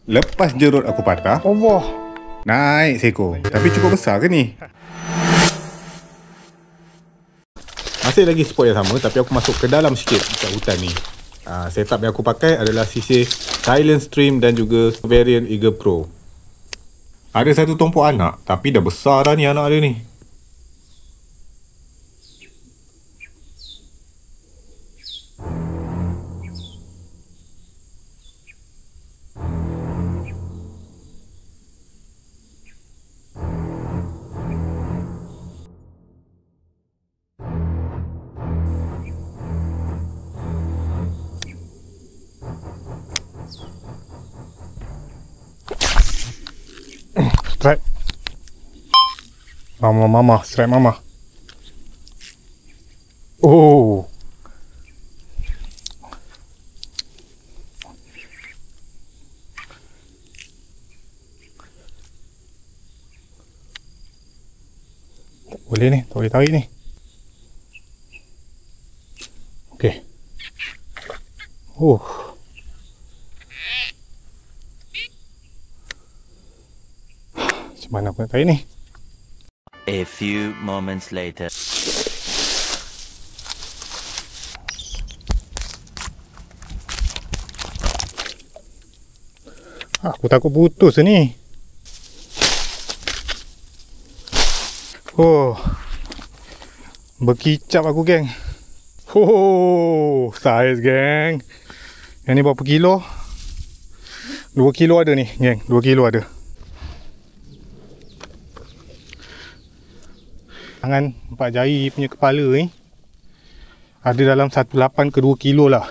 Lepas jerut aku patah, Allah. naik seekor. Tapi cukup besar ke ni? Masih lagi spot yang sama, tapi aku masuk ke dalam sikit dekat hutan ni. Setup yang aku pakai adalah sisir Silent Stream dan juga variant Eagle Pro. Ada satu tumpuk anak, tapi dah besar dah ni anak dia ni. Strike. Mama, strike mama. Oh. Tak boleh ni, tak boleh tarik ni. Okey. Macam mana aku nak tarik ni? A few moments later. Aku takut putus ni. Berkicap aku, geng. Saiz, geng. Yang ni berapa kilo? 2 kilo ada ni, geng. 2 kilo ada. Tangan 4 jari punya kepala ni ada dalam 1.8 ke 2 kilo lah.